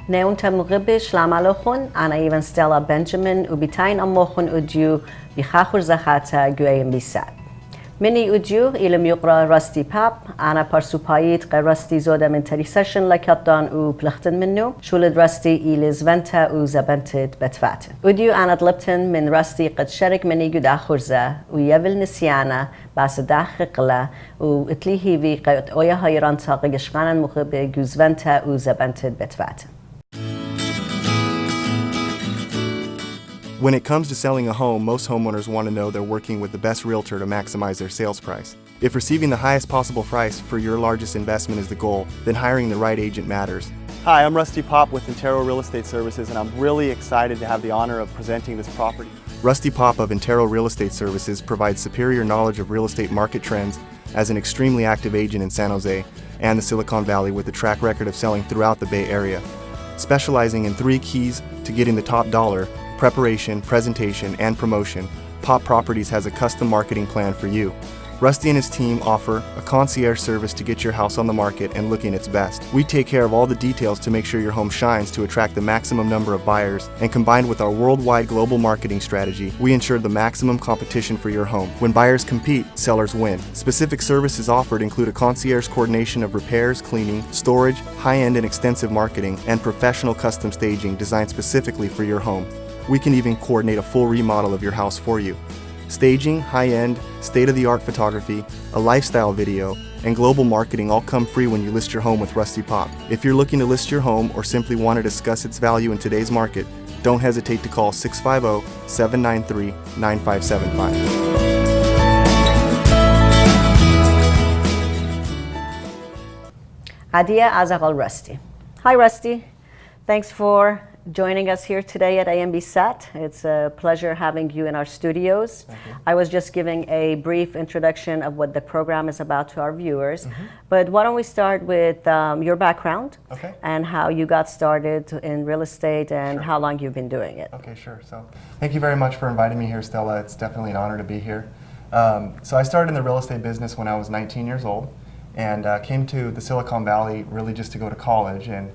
ناونتا مغبش لعملوخن أنا إيفان ستيلا بنجامين وبيتاين أموخن أوديو بخاخر زخاتا جوائم بيسات مني أوديو إلم يقرأ راستي باب أنا برسوبايت قا راستي زودا من تري سيشن لكيطان وبلختن منه شولد راستي إليز فانتا وزبنتت بتفاتن أوديو أنا طلبتن من راستي قد شارك مني قد آخرزة ويبل نسيانا بس داخقلا وإتليهي في قد أويا هايران تاقي قشقانا مخبي جوز فانتا وزبنتت بتفاتن. When it comes to selling a home, most homeowners want to know they're working with the best realtor to maximize their sales price. If receiving the highest possible price for your largest investment is the goal, then hiring the right agent matters. Hi, I'm Rusty Pop with Intero Real Estate Services, and I'm really excited to have the honor of presenting this property. Rusty Pop of Intero Real Estate Services provides superior knowledge of real estate market trends as an extremely active agent in San Jose and the Silicon Valley with a track record of selling throughout the Bay Area. Specializing in 3 keys to getting the top dollar: preparation, presentation, and promotion, Pop Properties has a custom marketing plan for you. Rusty and his team offer a concierge service to get your house on the market and looking its best. We take care of all the details to make sure your home shines to attract the maximum number of buyers, and combined with our worldwide global marketing strategy, we ensure the maximum competition for your home. When buyers compete, sellers win. Specific services offered include a concierge coordination of repairs, cleaning, storage, high-end and extensive marketing, and professional custom staging designed specifically for your home. We can even coordinate a full remodel of your house for you. Staging, high-end, state-of-the-art photography, a lifestyle video, and global marketing all come free when you list your home with Rusty Pop. If you're looking to list your home or simply want to discuss its value in today's market, don't hesitate to call 650-793-9575. Adia Azaqal Rusty. Hi Rusty, thanks for joining us here today at AMB Set. It's a pleasure having you in our studios. I was just giving a brief introduction of what the program is about to our viewers, but why don't we start with your background and how you got started in real estate and how long you've been doing it. Okay, sure. So thank you very much for inviting me here, Stella. It's definitely an honor to be here. So I started in the real estate business when I was 19 years old and came to the Silicon Valley really just to go to college, and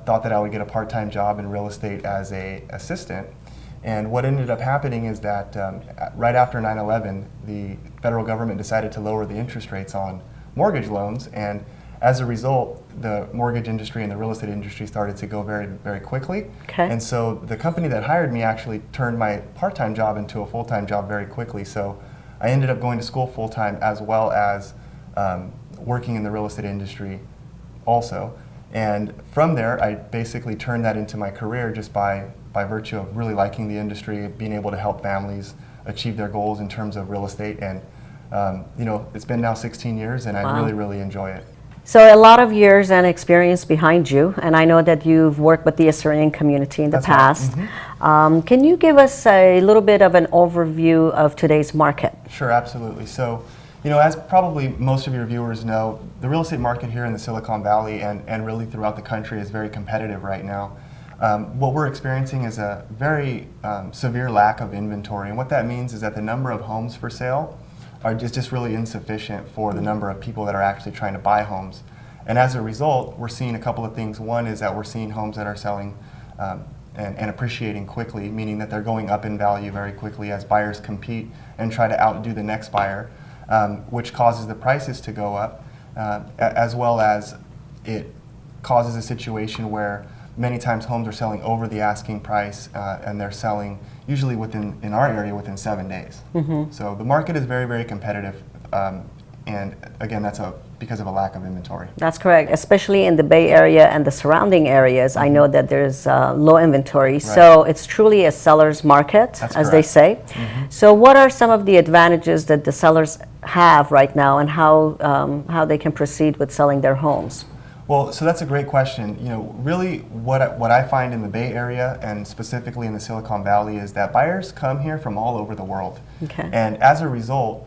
thought that I would get a part-time job in real estate as an assistant. And what ended up happening is that right after 9/11, the federal government decided to lower the interest rates on mortgage loans, and as a result, the mortgage industry and the real estate industry started to go very, very quickly. And so the company that hired me actually turned my part-time job into a full-time job very quickly. So I ended up going to school full-time as well as working in the real estate industry also. And from there, I basically turned that into my career just by virtue of really liking the industry, being able to help families achieve their goals in terms of real estate. And you know, it's been now 16 years, and I really, really enjoy it. So a lot of years and experience behind you, and I know that you've worked with the Assyrian community in the past. Can you give us a little bit of an overview of today's market? Sure, absolutely. So, you know, as probably most of your viewers know, the real estate market here in the Silicon Valley and really throughout the country is very competitive right now. What we're experiencing is a very severe lack of inventory, and what that means is that the number of homes for sale are just really insufficient for the number of people that are actually trying to buy homes. And as a result, we're seeing a couple of things. One is that we're seeing homes that are selling and appreciating quickly, meaning that they're going up in value very quickly as buyers compete and try to outdo the next buyer. Which causes the prices to go up, as well as it causes a situation where many times homes are selling over the asking price, and they're selling usually in our area within 7 days. So the market is very, very competitive, and again, that's because of a lack of inventory. That's correct, especially in the Bay Area and the surrounding areas. I know that there's low inventory, so it's truly a seller's market, as they say. So what are some of the advantages that the sellers have right now, and how they can proceed with selling their homes? Well, so that's a great question. You know, really what I find in the Bay Area and specifically in the Silicon Valley is that buyers come here from all over the world. And as a result,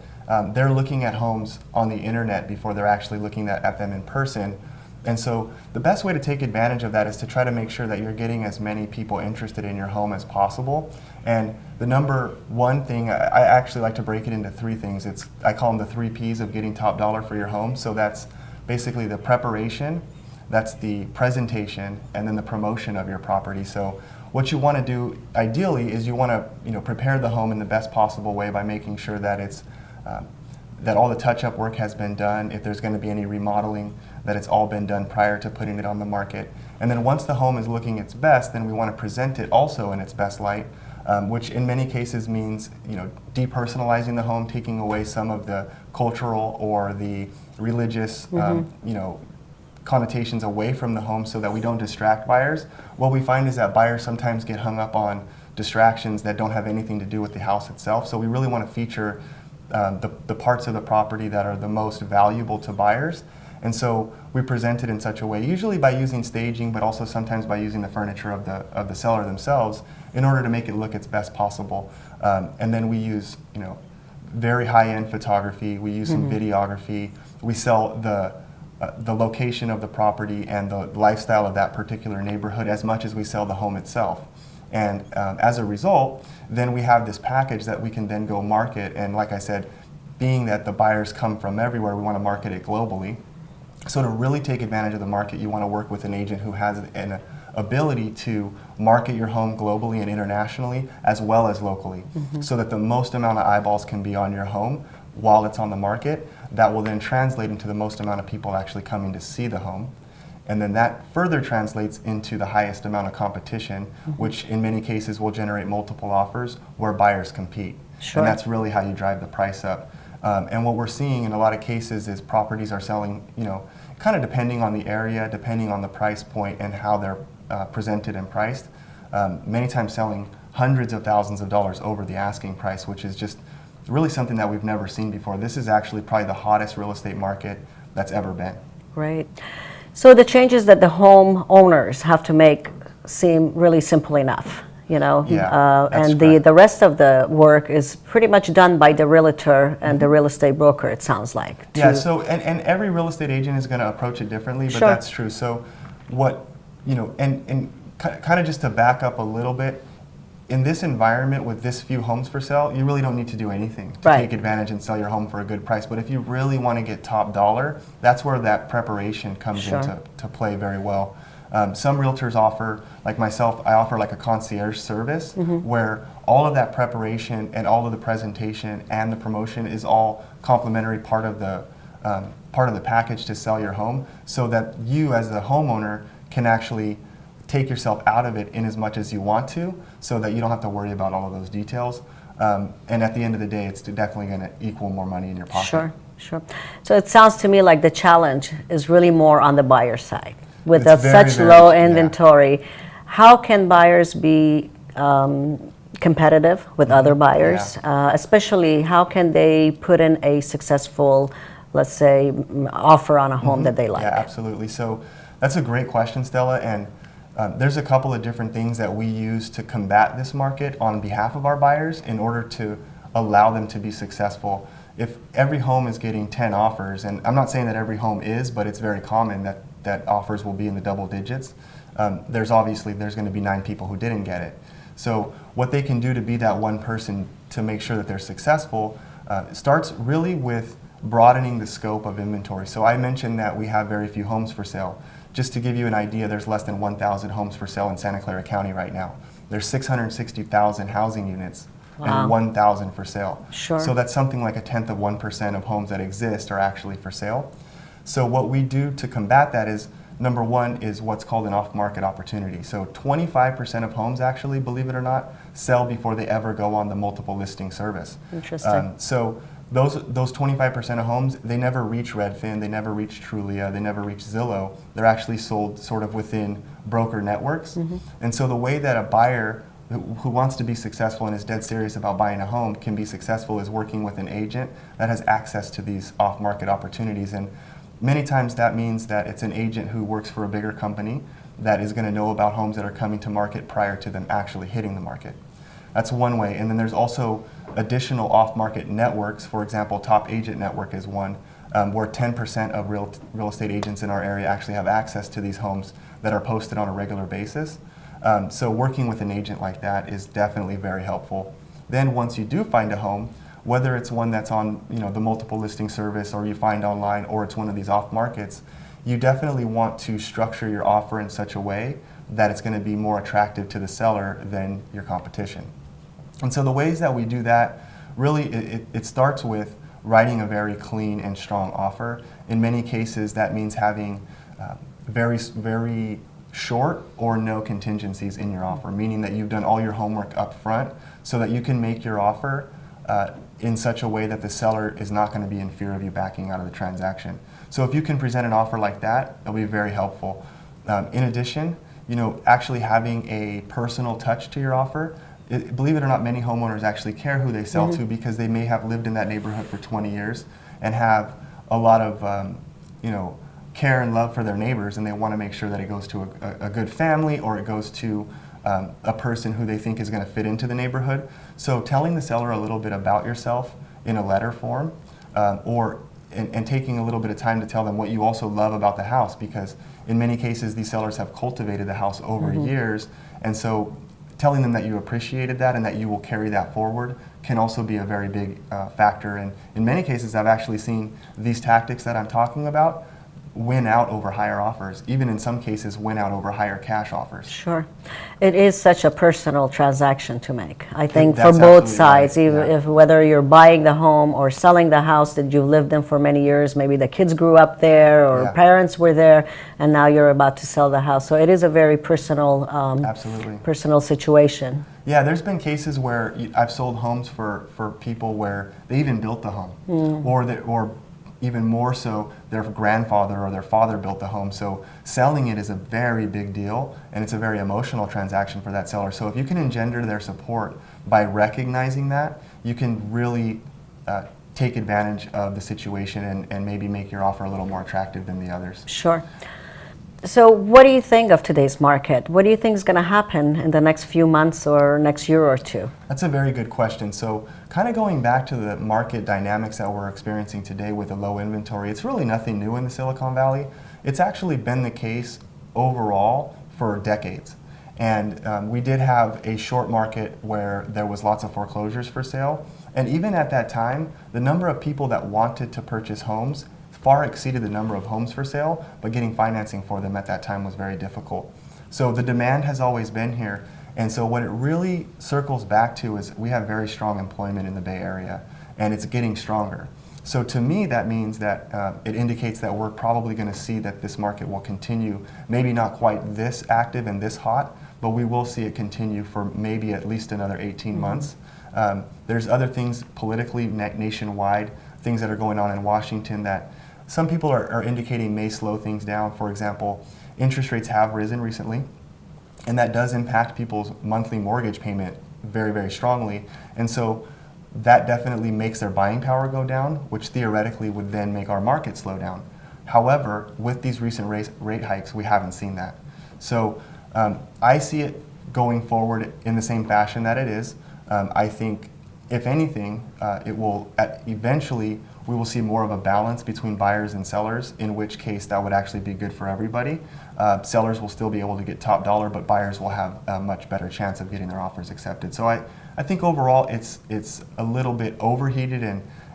they're looking at homes on the internet before they're actually looking at them in person. And so the best way to take advantage of that is to try to make sure that you're getting as many people interested in your home as possible. And the number one thing, I actually like to break it into 3 things. I call them the 3 Ps of getting top dollar for your home. So that's basically the preparation, That's the presentation and then the promotion of your property. So what you want to do ideally is you want to prepare the home in the best possible way by making sure that it's that all the touch-up work has been done. If there's going to be any remodeling, that it's all been done prior to putting it on the market. And then once the home is looking its best, then we want to present it also in its best light, which in many cases means depersonalizing the home, taking away some of the cultural or the religious connotations away from the home so that we don't distract buyers. What we find is that buyers sometimes get hung up on distractions that don't have anything to do with the house itself. So we really want to feature the parts of the property that are the most valuable to buyers. And so we present it in such a way, usually by using staging, but also sometimes by using the furniture of the seller themselves in order to make it look its best possible. And then we use very high-end photography. We use some videography. We sell the location of the property and the lifestyle of that particular neighborhood as much as we sell the home itself. And as a result, then we have this package that we can then go market. And like I said, being that the buyers come from everywhere, we want to market it globally. So to really take advantage of the market, you want to work with an agent who has an ability to market your home globally and internationally as well as locally, so that the most amount of eyeballs can be on your home while it's on the market. That will then translate into the most amount of people actually coming to see the home. And then that further translates into the highest amount of competition, which in many cases will generate multiple offers where buyers compete. Sure. And that's really how you drive the price up. And what we're seeing in a lot of cases is properties are selling, kind of depending on the area, depending on the price point and how they're presented and priced, many times selling hundreds of thousands of dollars over the asking price, which is just really something that we've never seen before. This is actually probably the hottest real estate market that's ever been. Great. So the changes that the homeowners have to make seem really simple enough, Yeah, and correct. the rest of the work is pretty much done by the realtor and the real estate broker, it sounds like. Yeah, so, and every real estate agent is going to approach it differently, but Sure. that's true. So what, and kind of just to back up a little bit, in this environment with this few homes for sale, you really don't need to do anything to Right. take advantage and sell your home for a good price. But if you really want to get top dollar, that's where that preparation comes Sure. into play very well. Some realtors offer, like myself, I offer like a concierge service where all of that preparation and all of the presentation and the promotion is all complimentary part of the package to sell your home, so that you as the homeowner can actually take yourself out of it in as much as you want to, so that you don't have to worry about all of those details. And at the end of the day, it's definitely going to equal more money in your pocket. Sure, sure. So it sounds to me like the challenge is really more on the buyer side. With It's very, such very- low yeah. inventory, how can buyers be competitive with other buyers? Especially, how can they put in a successful, let's say, offer on a home that they like? Yeah, absolutely. So that's a great question, Stella. And there's a couple of different things that we use to combat this market on behalf of our buyers in order to allow them to be successful. If every home is getting 10 offers, and I'm not saying that every home is, but it's very common that offers will be in the double digits, there's going to be 9 people who didn't get it. So what they can do to be that one person to make sure that they're successful starts really with broadening the scope of inventory. So I mentioned that we have very few homes for sale. Just to give you an idea, there's less than 1,000 homes for sale in Santa Clara County right now. There's 660,000 housing units and 1,000 for sale. Sure. So that's something like 1/10 of 1% of homes that exist are actually for sale. So what we do to combat that is, number one is what's called an off-market opportunity. So 25% of homes actually, believe it or not, sell before they ever go on the multiple listing service. Interesting. So those 25% of homes, they never reach Redfin, they never reach Trulia, they never reach Zillow. They're actually sold sort of within broker networks. And so the way that a buyer who wants to be successful and is dead serious about buying a home can be successful is working with an agent that has access to these off-market opportunities. And many times that means that it's an agent who works for a bigger company that is going to know about homes that are coming to market prior to them actually hitting the market. That's one way. And then there's also additional off-market networks. For example, Top Agent Network is one, where 10% of real estate agents in our area actually have access to these homes that are posted on a regular basis. So working with an agent like that is definitely very helpful. Then once you do find a home, whether it's one that's on the multiple listing service or you find online, or it's one of these off markets, you definitely want to structure your offer in such a way that it's going to be more attractive to the seller than your competition. And so the ways that we do that, really it starts with writing a very clean and strong offer. In many cases, that means having very short or no contingencies in your offer, meaning that you've done all your homework up front so that you can make your offer in such a way that the seller is not going to be in fear of you backing out of the transaction. So if you can present an offer like that, it'll be very helpful. In addition, actually having a personal touch to your offer. Believe it or not, many homeowners actually care who they sell to because they may have lived in that neighborhood for 20 years and have a lot of care and love for their neighbors, and they want to make sure that it goes to a good family, or it goes to a person who they think is going to fit into the neighborhood. So telling the seller a little bit about yourself in a letter form, and taking a little bit of time to tell them what you also love about the house, because in many cases these sellers have cultivated the house over years, and so telling them that you appreciated that and that you will carry that forward can also be a very big factor. And in many cases, I've actually seen these tactics that I'm talking about win out over higher offers, even in some cases win out over higher cash offers. Sure. It is such a personal transaction to make. I think for That's both absolutely sides, right. even Yeah. if whether you're buying the home or selling the house that you've lived in for many years, maybe the kids grew up there or Yeah. parents were there, and now you're about to sell the house. So it is a very personal, Absolutely. personal situation. Yeah, there's been cases where I've sold homes for people where they even built the home, or even more so, their grandfather or their father built the home. So selling it is a very big deal, and it's a very emotional transaction for that seller. So if you can engender their support by recognizing that, you can really take advantage of the situation and maybe make your offer a little more attractive than the others. Sure. So what do you think of today's market? What do you think is going to happen in the next few months or next year or two? That's a very good question. So kind of going back to the market dynamics that we're experiencing today with a low inventory, it's really nothing new in the Silicon Valley. It's actually been the case overall for decades. And we did have a short market where there was lots of foreclosures for sale. And even at that time, the number of people that wanted to purchase homes far exceeded the number of homes for sale, but getting financing for them at that time was very difficult. So the demand has always been here, and so what it really circles back to is we have very strong employment in the Bay Area, and it's getting stronger. So to me, that means that it indicates that we're probably going to see that this market will continue, maybe not quite this active and this hot, but we will see it continue for maybe at least another 18 months. There's other things politically nationwide, things that are going on in Washington that some people are indicating may slow things down. For example, interest rates have risen recently, and that does impact people's monthly mortgage payment very, very strongly. And so that definitely makes their buying power go down, which theoretically would then make our market slow down. However, with these recent rate hikes, we haven't seen that. So I see it going forward in the same fashion that it is. I think, if anything, it will eventually we will see more of a balance between buyers and sellers, in which case that would actually be good for everybody. Sellers will still be able to get top dollar, but buyers will have a much better chance of getting their offers accepted. So I think overall it's a little bit overheated,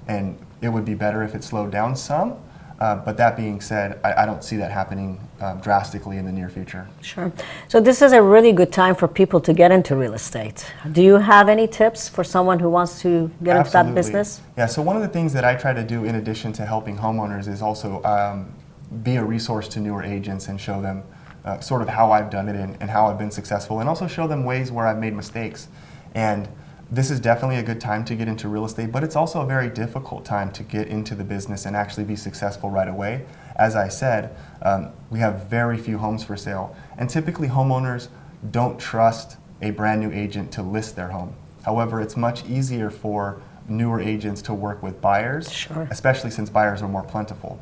and it would be better if it slowed down some. But that being said, I don't see that happening drastically in the near future. Sure. So this is a really good time for people to get into real estate. Do you have any tips for someone who wants to get into that business? Yeah, so one of the things that I try to do in addition to helping homeowners is also be a resource to newer agents and show them sort of how I've done it and how I've been successful, and also show them ways where I've made mistakes. And this is definitely a good time to get into real estate, but it's also a very difficult time to get into the business and actually be successful right away. As I said, we have very few homes for sale, and typically homeowners don't trust a brand new agent to list their home. However, it's much easier for newer agents to work with buyers, Sure. especially since buyers are more plentiful.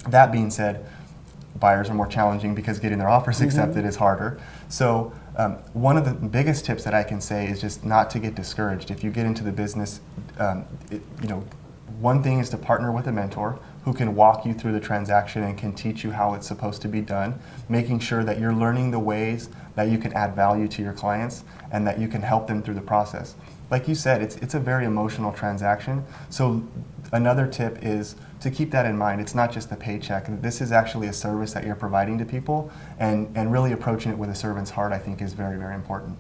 That being said, buyers are more challenging because getting their offers accepted is harder. So one of the biggest tips that I can say is just not to get discouraged. If you get into the business, one thing is to partner with a mentor who can walk you through the transaction and can teach you how it's supposed to be done, making sure that you're learning the ways that you can add value to your clients and that you can help them through the process. Like you said, it's a very emotional transaction, so another tip is to keep that in mind. It's not just a paycheck. This is actually a service that you're providing to people, and really approaching it with a servant's heart, I think, is very, very important.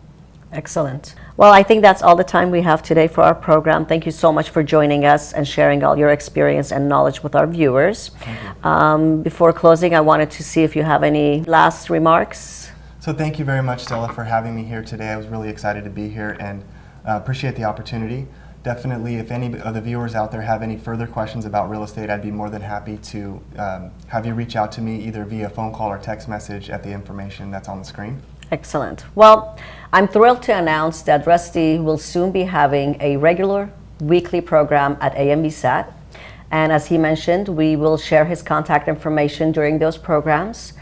Excellent. Well, I think that's all the time we have today for our program. Thank you so much for joining us and sharing all your experience and knowledge with our viewers. Before closing, I wanted to see if you have any last remarks. So thank you very much, Stella, for having me here today. I was really excited to be here and appreciate the opportunity. Definitely, if any of the viewers out there have any further questions about real estate, I'd be more than happy to have you reach out to me either via phone call or text message at the information that's on the screen. Excellent. Well, I'm thrilled to announce that Rusty will soon be having a regular weekly program at AMBSAT. And as he mentioned, we will share his contact information during those programs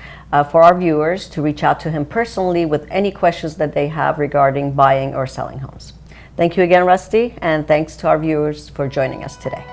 for our viewers to reach out to him personally with any questions that they have regarding buying or selling homes. Thank you again, Rusty, and thanks to our viewers for joining us today.